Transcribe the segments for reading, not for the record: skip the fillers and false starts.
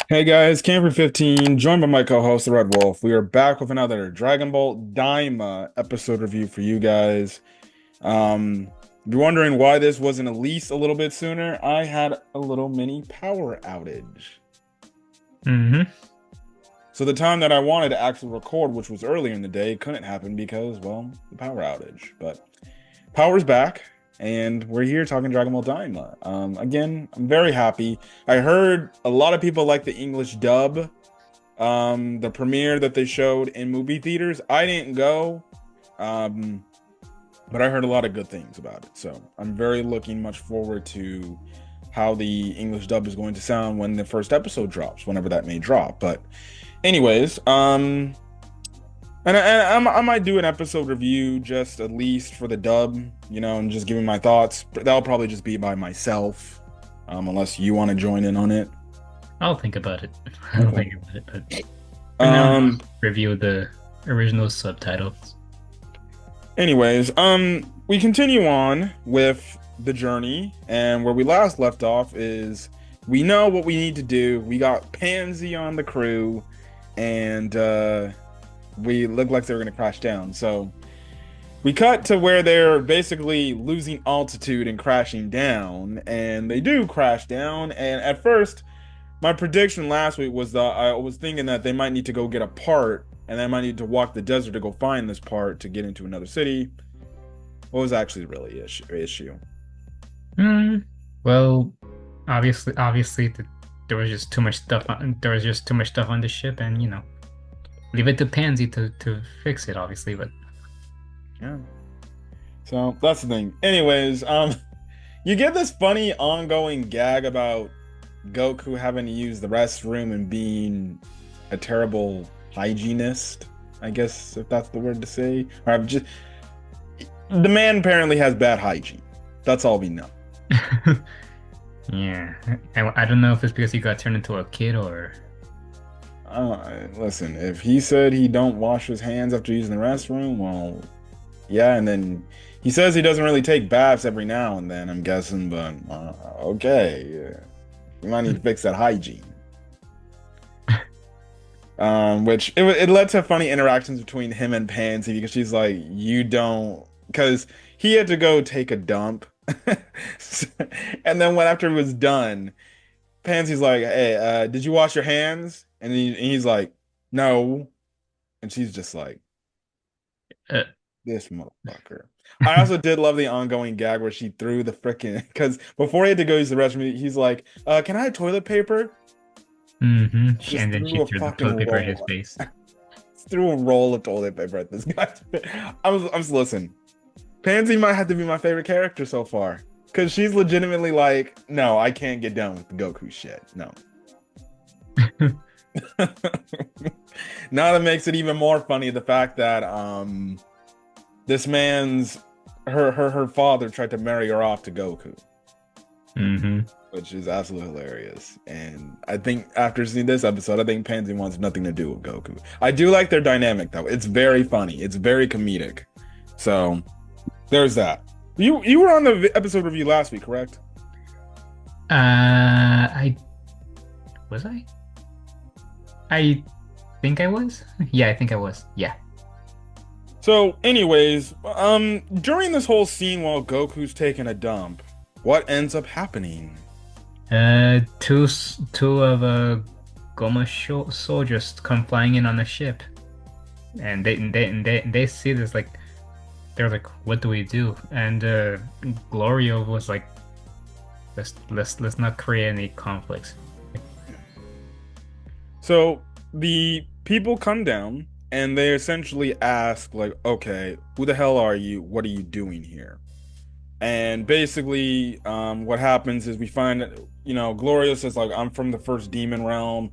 Hey guys, Camper 15, joined by my co-host, the Red Wolf. We are back with another Dragon Ball Daima episode review for you guys. Um, if you're wondering why this wasn't at least a little bit sooner, I had a little mini power outage. Hmm. So the time that I wanted to actually record, which was earlier in the day, couldn't happen because, well, the power outage. But power's back, and we're here talking Dragon Ball Daima. Again, I'm very happy. I heard a lot of people like the English dub. The premiere that they showed in movie theaters. I didn't go, um, but I heard a lot of good things about it. So I'm very looking much forward to how the English dub is going to sound when the first episode drops, whenever that may drop. But anyways, I might do an episode review just at least for the dub, and just giving my thoughts. That'll probably just be by myself, unless you want to join in on it. I'll think about it. I'll Okay. think about it. But for now, Um, review the original subtitles. Anyways, we continue on with the journey, and where we last left off is we know what we need to do. We got Pansy on the crew, and we look like they were gonna crash down. So we cut to where they're basically losing altitude and crashing down, and they do crash down. And at first, my prediction last week was that I was thinking that they might need to go get a part, and they might need to walk the desert to go find this part to get into another city. What was actually really issue? Hmm. Well, obviously, there was just too much stuff. There was just too much stuff on the ship, and leave it to Pansy to fix it. Obviously, but Yeah. So that's the thing. Anyways, you get this funny ongoing gag about Goku having to use the restroom and being a terrible hygienist, I guess if that's the word to say. Or I'm just the man apparently has bad hygiene. That's all we know. yeah, I don't know if it's because he got turned into a kid or. Listen, if he said he don't wash his hands after using the restroom, well, yeah, and then he says he doesn't really take baths every now and then, I'm guessing, but okay, yeah. You might need to fix that hygiene. Which it led to funny interactions between him and Pansy because she's like, you don't, because he had to go take a dump. And then when after it was done, Pansy's like, hey, did you wash your hands? And he's like, no. And she's just like, Uh, this motherfucker. I also did love the ongoing gag where she threw the frickin' because before he had to go use the restroom, he's like, can I have toilet paper? Just And then she threw a threw the toilet fucking paper in his roll. face. Threw a roll of toilet paper at this guy. I'm just listen. Pansy might have to be my favorite character so far. Cause she's legitimately like, no, I can't get done with the Goku shit. No. Now that makes it even more funny the fact that this man's her father tried to marry her off to Goku, hmm which is absolutely hilarious. And I think after seeing this episode, I think Pansy wants nothing to do with Goku. I do like their dynamic though. It's very funny. It's very comedic. So there's that. You were on the episode review last week, correct? I was I? I think I was. Yeah, I think I was. Yeah. So, anyways, during this whole scene while Goku's taking a dump, what ends up happening? Two of Goma soldiers come flying in on the ship, and they see this like they're like, what do we do? And Glorio was like, let's not create any conflicts. So the people come down and they essentially ask, like, okay, who the hell are you? What are you doing here? And basically, what happens is we find, Gloria says, like, I'm from the first demon realm.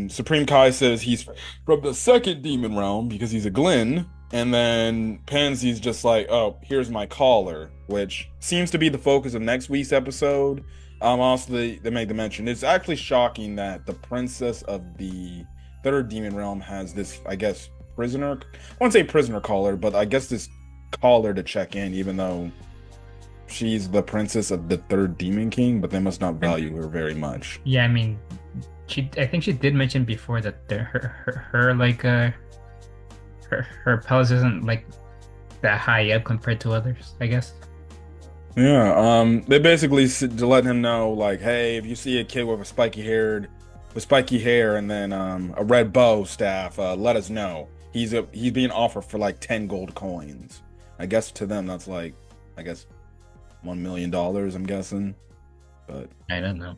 Supreme Kai says he's from the second demon realm because he's a Glin. And then Pansy's just like, oh, here's my collar, which seems to be the focus of next week's episode. Also, they make the mention. It's actually shocking that the princess of the third demon realm has this, I guess, prisoner. I won't say prisoner collar, but I guess this collar to check in, even though she's the princess of the third demon king, but they must not And value her very much. yeah, I mean, I think she did mention before that her like her palace isn't like that high up compared to others, I guess. Yeah, they basically to let him know, like, hey, if you see a kid with with spiky hair and then a red bow staff, let us know. He's being offered for like 10 gold coins. I guess to them that's like, I guess $1 million, I'm guessing. But I don't know.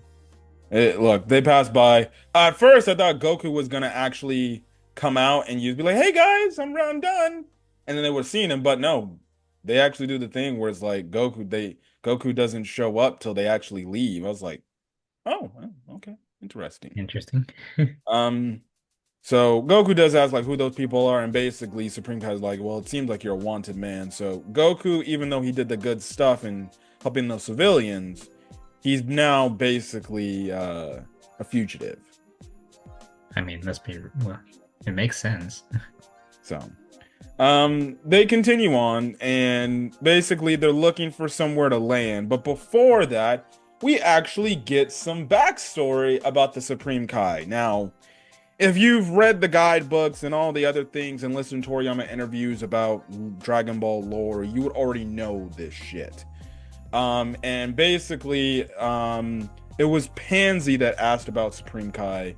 look, they passed by. At first, I thought Goku was gonna actually come out and you'd be like, "Hey guys, I'm done," and then they would have seen him. But no, they actually do the thing where it's like Goku doesn't show up till they actually leave. I was like, "Oh, well, okay, interesting." Interesting. Um, so Goku does ask like who those people are, and basically Supreme Kai's like, "Well, it seems like you're a wanted man." So Goku, even though he did the good stuff and helping those civilians, he's now basically a fugitive. I mean, let's be well, it makes sense. So, they continue on and basically they're looking for somewhere to land. But before that, we actually get some backstory about the Supreme Kai. Now, if you've read the guidebooks and all the other things and listened to Toriyama interviews about Dragon Ball lore, you would already know this shit. And basically, it was Pansy that asked about Supreme Kai,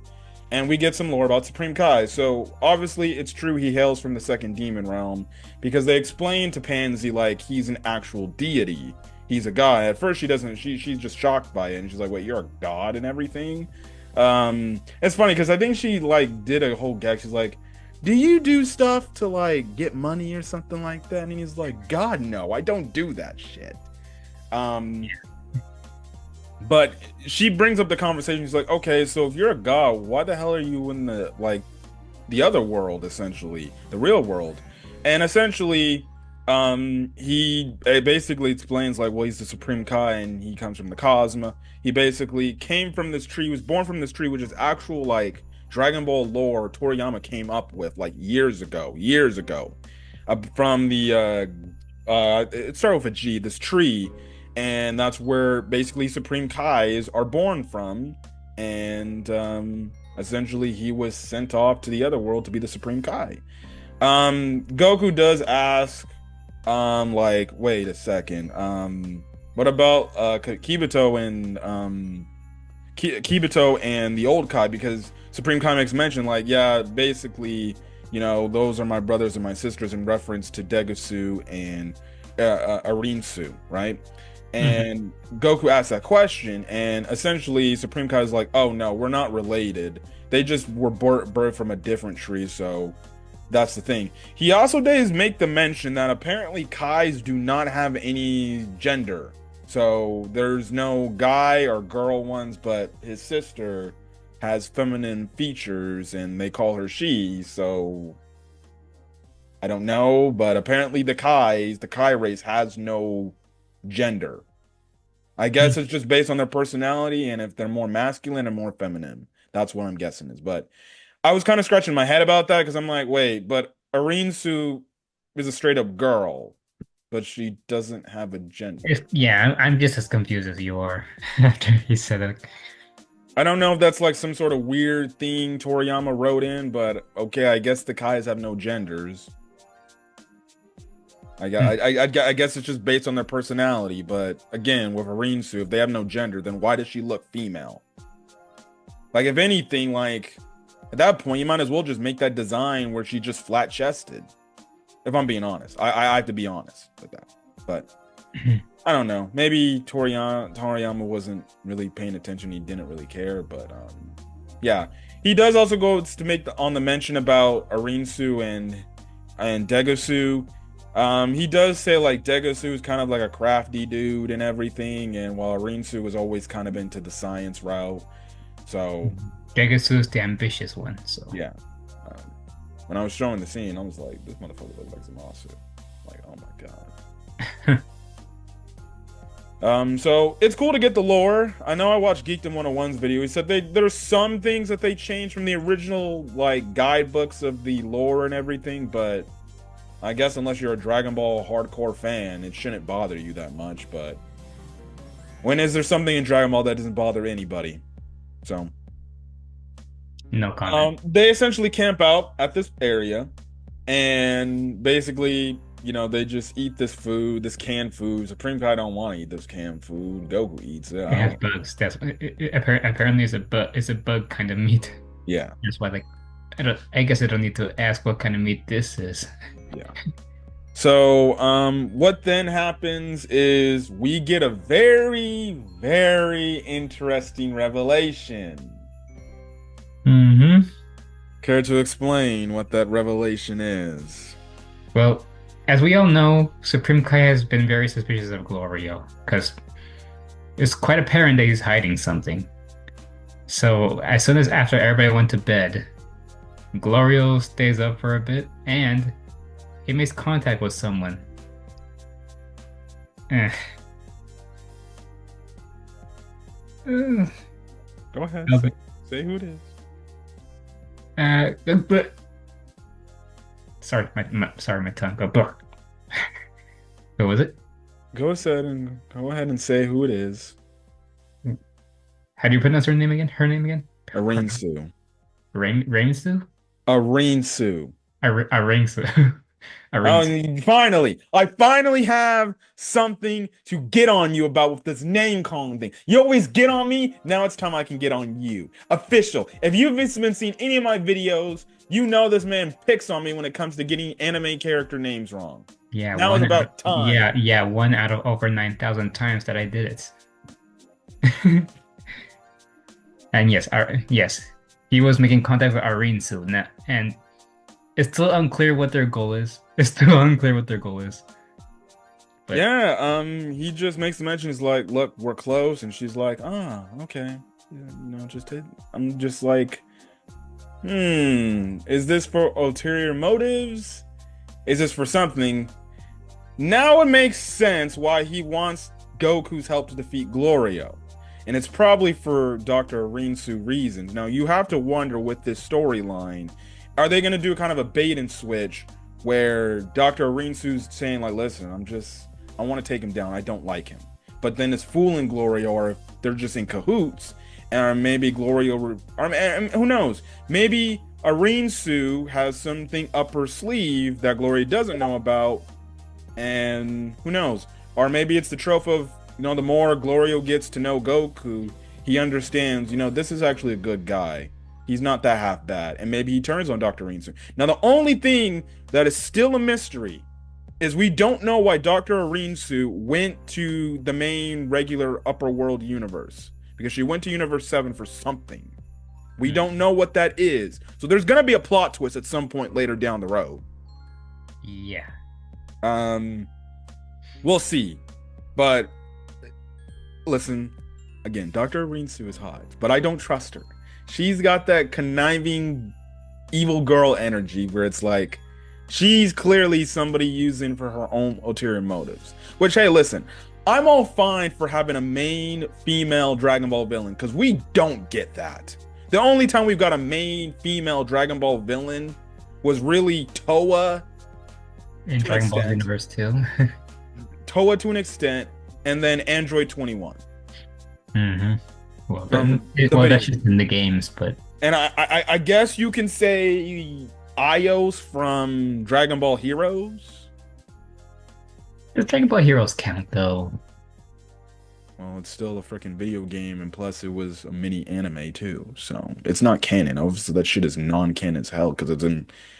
and we get some lore about Supreme Kai. So obviously, it's true he hails from the second demon realm because they explain to Pansy like he's an actual deity. He's a god. At first, she doesn't. She's just shocked by it, and she's like, "Wait, you're a god and everything." It's funny because I think she like did a whole gag. She's like, "Do you do stuff to like get money or something like that?" And he's like, "God, no, I don't do that shit." Um, but she brings up the conversation. She's like, okay, so if you're a god, why the hell are you in the like the other world, essentially, the real world? And essentially, he basically explains like, well, he's the Supreme Kai and he comes from the Cosma. He basically came from this tree, was born from this tree, which is actual like Dragon Ball lore Toriyama came up with like years ago, from the it started with a G, this tree, and that's where basically Supreme Kais are born from, and essentially he was sent off to the other world to be the Supreme Kai. Goku does ask, like, wait a second, what about Kibito and Kibito and the old Kai? Because Supreme Kai makes mention, like, yeah, basically, those are my brothers and my sisters in reference to Degusu and Arinsu, right? Mhm. And Goku asks that question, and essentially Supreme Kai is like, "Oh no, we're not related. They just were birthed from a different tree." So that's the thing. He also does make the mention that apparently Kais do not have any gender. So there's no guy or girl ones, but his sister has feminine features and they call her she. So I don't know, but apparently the Kai race has no gender. I guess it's just based on their personality and if they're more masculine or more feminine. That's what I'm guessing is. But I was kind of scratching my head about that because I'm like, wait, but Arinsu is a straight up girl, but she doesn't have a gender. Yeah, I'm just as confused as you are after he said it. I don't know if that's like some sort of weird thing Toriyama wrote in, but okay, I guess the Kais have no genders. I guess it's just based on their personality, but again, with Arinsu, if they have no gender, then why does she look female? Like, if anything, like at that point, you might as well just make that design where she's just flat chested. If I'm being honest, I have to be honest with that. But I don't know. Maybe Toriyama wasn't really paying attention. He didn't really care. But yeah, he does also go to make on the mention about Arinsu and Degusu. He does say like Degusu is kind of like a crafty dude and everything, and while Arinsu was always kind of into the science route. So Pegasus, the ambitious one. So yeah, um, when I was showing the scene, I was like, this motherfucker looks like Zamasu. Like, oh my god. So it's cool to get the lore. I know I watched Geekdom 101's video. He said there's some things that they changed from the original like guidebooks of the lore and everything, but I guess unless you're a Dragon Ball hardcore fan, it shouldn't bother you that much. But when is there something in Dragon Ball that doesn't bother anybody? So No comment. They essentially camp out at this area, and basically, they just eat this food, this canned food. Supreme Kai don't want to eat this canned food. Goku eats it. It I has don't. bugs. Apparently it's a bug. It's a bug kind of meat. Yeah, That's why, like, I guess I don't need to ask what kind of meat this is. yeah. So, what then happens is we get a very, very interesting revelation. Hmm. Care to explain what that revelation is? Well, as we all know, Supreme Kai has been very suspicious of Glorio because it's quite apparent that he's hiding something. So as soon as after everybody went to bed, Glorio stays up for a bit and he makes contact with someone. Eh. Uh, Go ahead, okay. say who it is. But sorry, my tongue. But what was it? Go ahead and say who it is. How do you pronounce her name again? Her name again? Arinsu. Rainsu? Arinsu. Arinsu. Arinsu. I finally have something to get on you about with this name calling thing. You always get on me. Now it's time I can get on you. Official. If you've been seeing any of my videos, you know this man picks on me when it comes to getting anime character names wrong. Yeah, Now it's about time. Yeah, 1 out of over 9,000 times that I did it. And yes, he was making contact with Arinsu, and it's still unclear what their goal is. It's still unclear what their goal is. But Yeah, he just makes the mention. He's like, "Look, we're close," and she's like, "Ah, okay." I'm just like, is this for ulterior motives? Is this for something? Now it makes sense why he wants Goku's help to defeat Glorio. And it's probably for Dr. Rinsu reasons. Now, you have to wonder with this storyline, are they going to do kind of a bait and switch where Dr. Rinsu's saying, like, listen, I want to take him down. I don't like him. But then it's fooling Glorio, or if they're just in cahoots, and maybe Glorio, or who knows? Maybe Rinsu has something up her sleeve that Glorio doesn't know about, and who knows? Or maybe it's the trope of, the more Glorio gets to know Goku, he understands, this is actually a good guy. He's not that half bad. And maybe he turns on Dr. Rinsu. Now, the only thing that is still a mystery is we don't know why Dr. Rinsu went to the main regular upper world universe. Because she went to Universe 7 for something. We don't know what that is. So there's going to be a plot twist at some point later down the road. yeah. We'll see. But listen, again, Dr. Rinsu is hot, but I don't trust her. She's got that conniving evil girl energy where it's like she's clearly somebody using for her own ulterior motives. Which, hey, listen, I'm all fine for having a main female Dragon Ball villain because we don't get that. The only time we've got a main female Dragon Ball villain was really Toa In to an Dragon Ball extent. Universe too. Toa to an extent, and then Android 21. Hmm. Well, From the that's video. just in the games, but And I guess you can say Ios from Dragon Ball Heroes. does Dragon Ball Heroes count though? Well, it's still a freaking video game, and plus it was a mini anime too, so it's not canon. Obviously, that shit is non-canon as hell because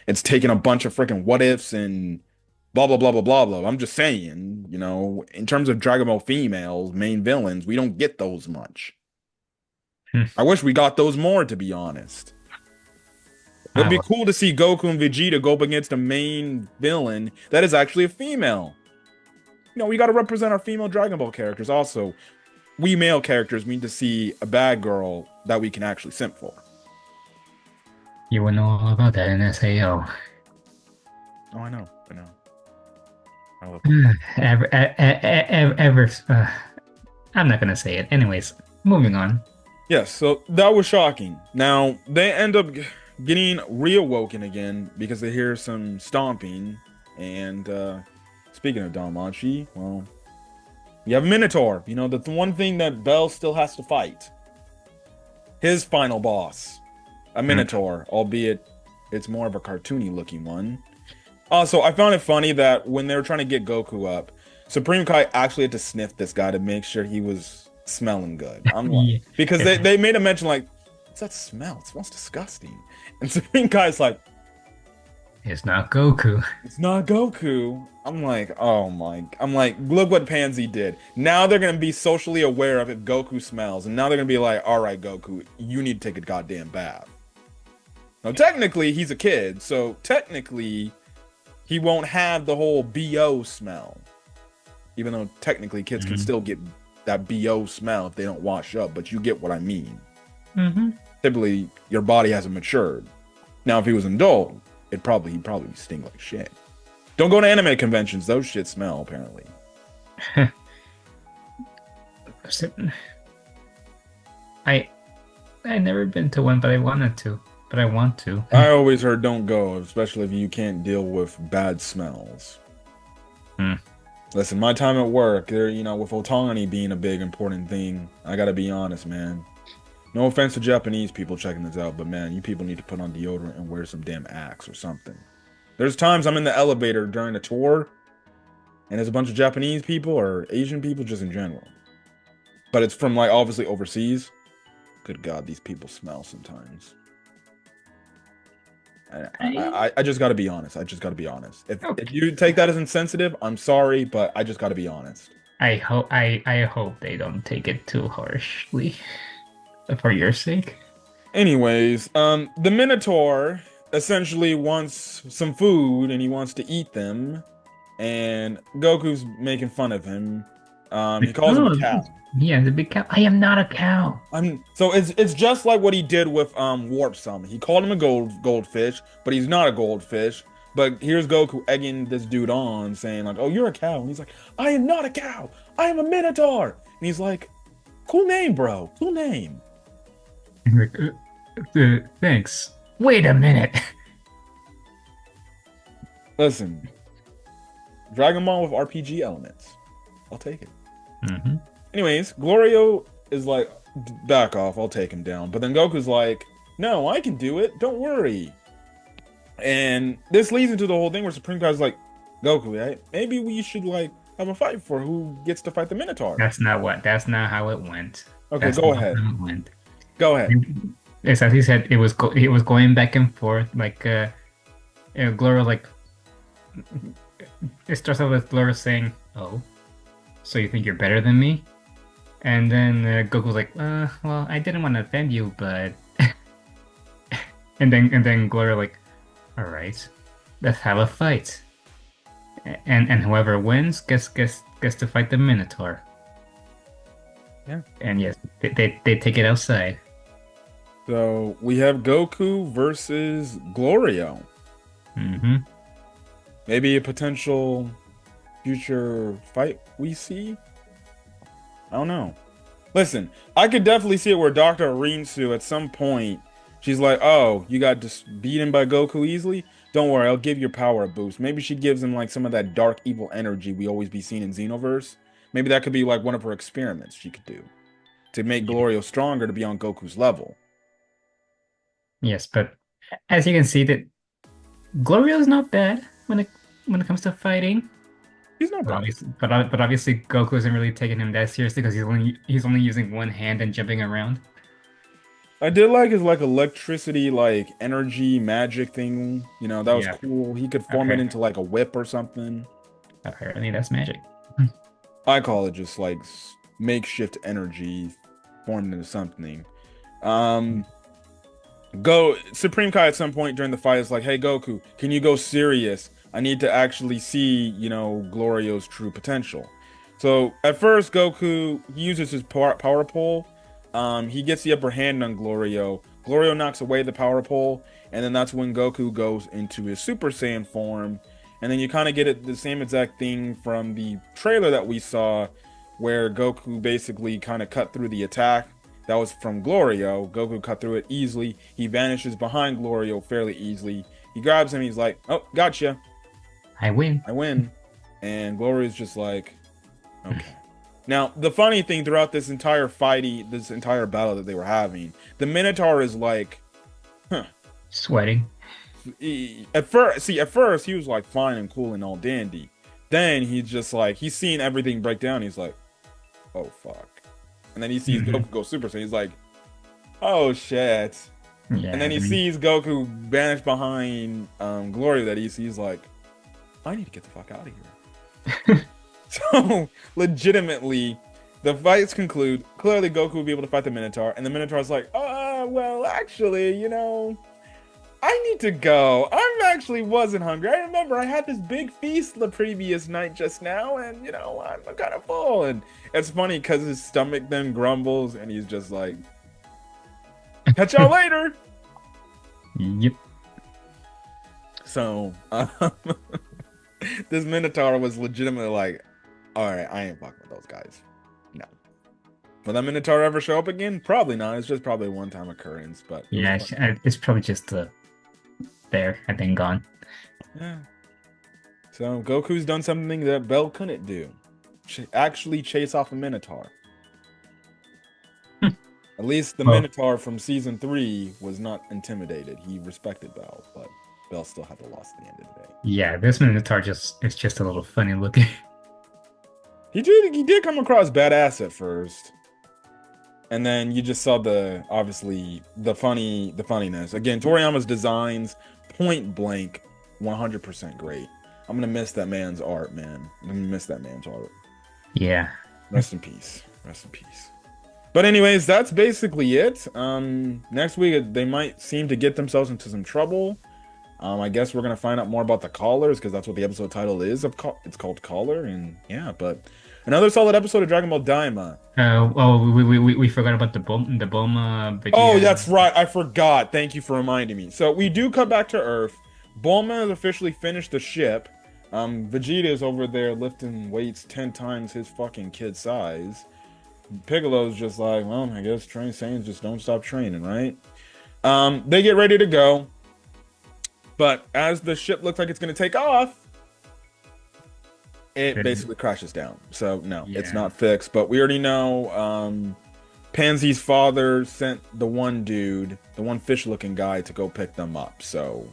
it's taking a bunch of freaking what ifs and blah blah blah blah blah blah. I'm just saying, in terms of Dragon Ball females, main villains, we don't get those much. Hmm. I wish we got those more, to be honest. It'd be cool to see Goku and Vegeta go up against a main villain that is actually a female. We got to represent our female Dragon Ball characters. Also, we male characters need to see a bad girl that we can actually simp for. You will know all about that in SAO. Oh, I know. I love it. I'm not gonna say it. Anyways, moving on. Yes, so that was shocking. Now, they end up getting reawoken again because they hear some stomping. And speaking of Danmachi, well, you have Minotaur. The one thing that Bell still has to fight. His final boss. a Mm. Minotaur, albeit it's more of a cartoony looking one. Also, I found it funny that when they were trying to get Goku up, Supreme Kai actually had to sniff this guy to make sure he was smelling good. I'm like, Yeah. because It's, they made a mention like, what's that smell? It smells disgusting. And Supreme Kai's like, it's not Goku. it's not Goku. I'm like, oh my. I'm like, look what Pansy did. Now they're gonna be socially aware of if Goku smells, and now they're gonna be like, all right, Goku, you need to take a goddamn bath. Now, technically, he's a kid, so technically, he won't have the whole BO smell. Even though technically kids can Hmm. still get that BO smell if they don't wash up, but you get what I mean. Hmm. Typically, your body hasn't matured. Now, if he was an adult, he'd probably stink like shit. Don't go to anime conventions; those shit smell apparently. I I never been to one, but I wanted to. But I want to. I always heard don't go, especially if you can't deal with bad smells. Hmm. Listen, my time at work, there, with autonomy being a big important thing, I gotta be honest, man. No offense to Japanese people checking this out, but man, you people need to put on deodorant and wear some damn Axe or something. There's times I'm in the elevator during a tour, and there's a bunch of Japanese people or Asian people just in general. But it's from like obviously overseas. Good God, these people smell sometimes. I I just gotta be honest. I just gotta be honest. If okay. you take that as insensitive, I'm sorry, but I just gotta be honest. I hope they don't take it too harshly for your sake. Anyways, the Minotaur essentially wants some food and he wants to eat them, and Goku's making fun of him. He calls him a Oh, cow. yeah, the big cow. I am not a cow. So it's just like what he did with Warp Summon. He called him a goldfish, but he's not a goldfish. But here's Goku egging this dude on, saying like, "Oh, you're a cow," and he's like, "I am not a cow. I am a Minotaur." And he's like, "Cool name, bro. Cool name." Like, thanks. Wait a minute. Listen, Dragon Ball with RPG elements. I'll take it. Hmm. Anyways, Glorio is like, back off, I'll take him down. But then Goku's like, no, I can do it. Don't worry. And this leads into the whole thing where Supreme Kai's like, Goku, right? Maybe we should like have a fight for who gets to fight the Minotaur. That's not how it went. Okay, That's go not ahead. how it went. Go ahead. It's as he said, it was going back and forth, like Gloria, like it starts off with Gloria saying, "Oh, so you think you're better than me?" And then Goku's like, well, I didn't want to offend you, but," and then Gloria like, "All right, let's have a fight, and whoever wins gets to fight the Minotaur." Yeah. And yes, they take it outside. So we have Goku versus Glorio. Hmm. Maybe a potential future fight we see? I don't know. Listen, I could definitely see it where Dr. Rinsu at some point, she's like, oh, you got just beaten by Goku easily? Don't worry, I'll give your power a boost. Maybe she gives him like some of that dark evil energy we always be seeing in Xenoverse. Maybe that could be like one of her experiments she could do to make Glorio stronger to be on Goku's level. Yes, but as you can see, that Glorio's not bad when it comes to fighting. He's not But bad. obviously Goku isn't really taking him that seriously because he's only using one hand and jumping around. I did like his like electricity, like energy magic thing. That was Yeah. cool. He could form it Okay. into like a whip or something. Apparently that's magic. I call it just like makeshift energy formed into something. Um, Go Supreme Kai at some point during the fight is like, "Hey Goku, can you go serious? I need to actually see, Glorio's true potential." So at first, Goku he uses his power pole. He gets the upper hand on Glorio. Glorio knocks away the power pole, and then that's when Goku goes into his Super Saiyan form. And then you kind of get the same exact thing from the trailer that we saw, where Goku basically kind of cut through the attack. That was from Glorio. Goku cut through it easily. He vanishes behind Glorio fairly easily. He grabs him. He's like, "Oh, gotcha. I win. I win." And Glorio's just like, "Okay." Now, the funny thing throughout this entire battle that they were having, the Minotaur is like Huh. Sweating. At first he was like fine and cool and all dandy. Then he's just like he's seeing everything break down. He's like, oh fuck. And then he sees Hmm. Goku go Super Saiyan. He's like, oh shit. And then Yeah, he sees Goku vanish behind Gloria that he sees like, I need to get the fuck out of here. So legitimately, the fights conclude. Clearly, Goku will be able to fight the Minotaur, and the Minotaur's like, well, actually, I need to go. I actually wasn't hungry. I remember I had this big feast the previous night just now, and I'm kind of full. And it's funny because his stomach then grumbles, and he's just like, catch y'all later. Yep. So, this Minotaur was legitimately like, all right, I ain't fucking with those guys. No. Will that Minotaur ever show up again? Probably not. It's just probably a one-time occurrence, but it was Yeah, fun. it's probably just there and then gone. Yeah. So Goku's done something that Bell couldn't do. Actually chase off a Minotaur. At least the Well, Minotaur from season 3 was not intimidated. He respected Bell, but Bell still had the loss at the end of the day. yeah, this Minotaur just it's just a little funny looking. He did come across badass at first. And then you just saw obviously the funniness. Again, Toriyama's designs, point blank, 100% great. I'm gonna miss that man's art, man. I'm gonna miss that man's art. Yeah. Rest in peace. Rest in peace. But anyways, that's basically it. Next week they might seem to get themselves into some trouble. I guess we're gonna find out more about the callers because that's what the episode title is. It's called Caller, and yeah. But another solid episode of Dragon Ball Daima. We forgot about the Bulma Oh, Vegeta. that's right. I forgot. Thank you for reminding me. So we do come back to Earth. Bulma has officially finished the ship. Vegeta is over there lifting weights 10 times his fucking kid size. Piccolo's just like, well, I guess train Saiyans just don't stop training, right? They get ready to go. But as the ship looks like it's going to take off, it basically crashes down. So no, it's Yeah. not fixed. But we already know Pansy's father sent the one dude, the one fish-looking guy, to go pick them up. So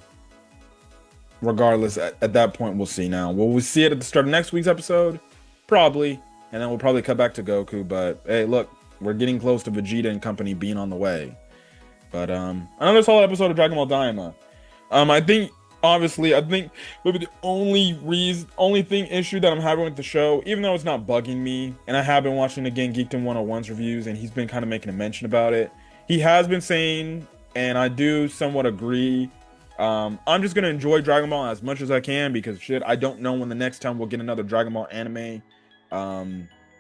regardless, at that point, we'll see now. Will we see it at the start of next week's episode? Probably. And then we'll probably cut back to Goku. But hey, look, we're getting close to Vegeta and company being on the way. But another solid episode of Dragon Ball Daima. I think maybe the only thing issue that I'm having with the show, even though it's not bugging me, and I have been watching again Geekdom 101's reviews, and he's been kind of making a mention about it. He has been saying, and I do somewhat agree. I'm just gonna enjoy Dragon Ball as much as I can because shit, I don't know when the next time we'll get another Dragon Ball anime,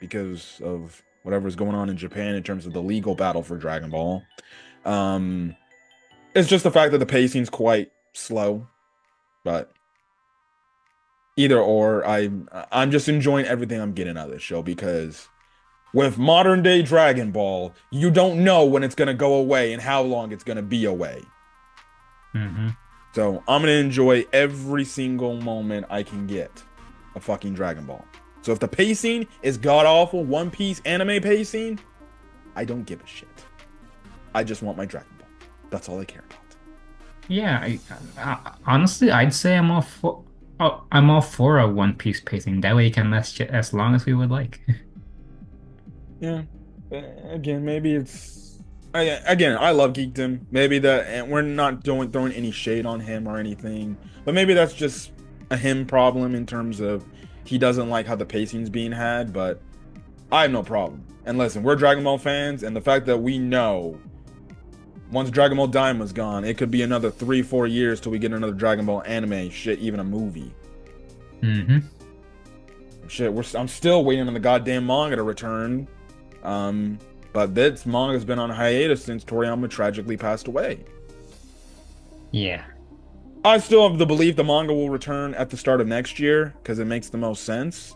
because of whatever's going on in Japan in terms of the legal battle for Dragon Ball. Um, it's just the fact that the pacing's quite slow, but either or, I'm just enjoying everything I'm getting out of this show because with modern day Dragon Ball, you don't know when it's gonna go away and how long it's gonna be away. Hmm. So I'm gonna enjoy every single moment I can get of fucking Dragon Ball. So if the pacing is god awful, One Piece anime pacing, I don't give a shit. I just want my Dragon Ball. That's all I care about. Yeah, honestly, I'd say I'm all for a One Piece pacing. That way it can last as long as we would like. Yeah. Again, maybe again, I love Geekdom. Maybe that, and we're not throwing any shade on him or anything, but maybe that's just a him problem in terms of he doesn't like how the pacing's being had. But I have no problem. And listen, we're Dragon Ball fans, and the fact that we know once Dragon Ball Daima's gone, it could be another 3-4 years till we get another Dragon Ball anime, shit, even a movie. Hmm. Shit, I'm still waiting on the goddamn manga to return. But this manga's been on hiatus since Toriyama tragically passed away. Yeah. I still have the belief the manga will return at the start of next year because it makes the most sense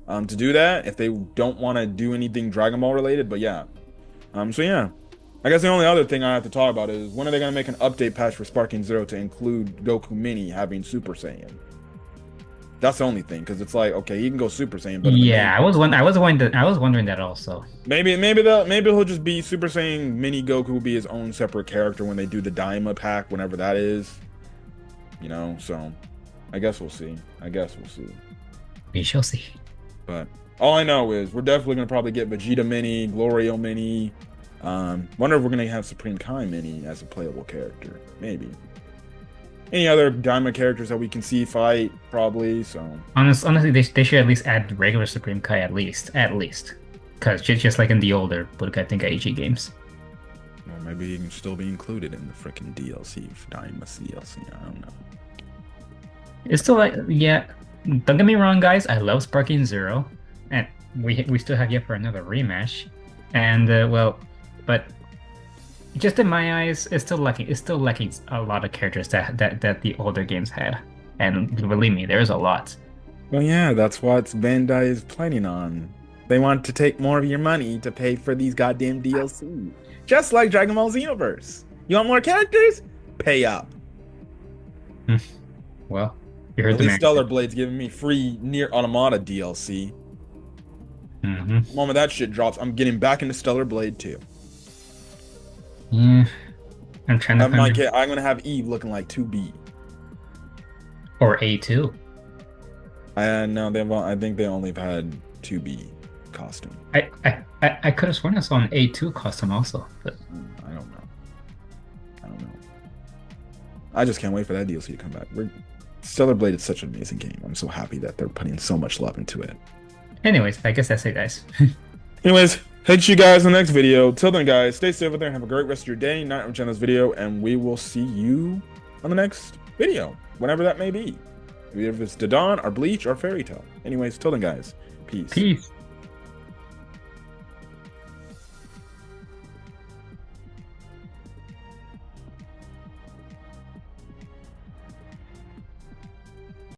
to do that if they don't want to do anything Dragon Ball related. But yeah, so yeah, I guess the only other thing I have to talk about is when are they gonna make an update patch for Sparking Zero to include Goku Mini having Super Saiyan? That's the only thing, because it's like, okay, he can go Super Saiyan, but in the main Yeah, I was wondering that also. maybe he'll just be Super Saiyan Mini Goku will be his own separate character when they do the Daima pack, whenever that is, you know. So I guess we'll see. I guess we'll see. We shall see. But all I know is we're definitely gonna probably get Vegeta Mini, Glorio Mini. Wonder if we're gonna have Supreme Kai Mini as a playable character. Maybe. Any other Daima characters that we can see fight? Probably. So Honestly, they should at least add regular Supreme Kai at least, because just like in the older I think AG games. well, maybe he can still be included in the freaking DLC, Daima's DLC. I don't know. It's still like, yeah. Don't get me wrong, guys. I love Sparking Zero, and we still have yet for another rematch, and well, but just in my eyes, it's still lacking. It's still lacking a lot of characters that the older games had, and believe me, there's a lot. Well, yeah, that's what Bandai is planning on. They want to take more of your money to pay for these goddamn DLC. Just like Dragon Ball Xenoverse. You want more characters? Pay up. Well, you heard At the least man. Stellar Blade's giving me free Near Automata DLC. The moment that shit drops, I'm getting back into Stellar Blade too. Yeah, I'm trying to find I'm gonna have Eve looking like 2B. or A2. No, I think they only have had 2B costume. I could have sworn I saw an A2 costume also, but I don't know. I don't know. I just can't wait for that DLC to come back. Stellar Blade is such an amazing game. I'm so happy that they're putting so much love into it. anyways, I guess that's it, guys. Anyways, catch you guys in the next video. Till then, guys, stay safe out there and have a great rest of your day, night, watching this video, and we will see you on the next video, whenever that may be. If it's Dadan or Bleach or Fairy Tail. Anyways, till then, guys, peace. Peace.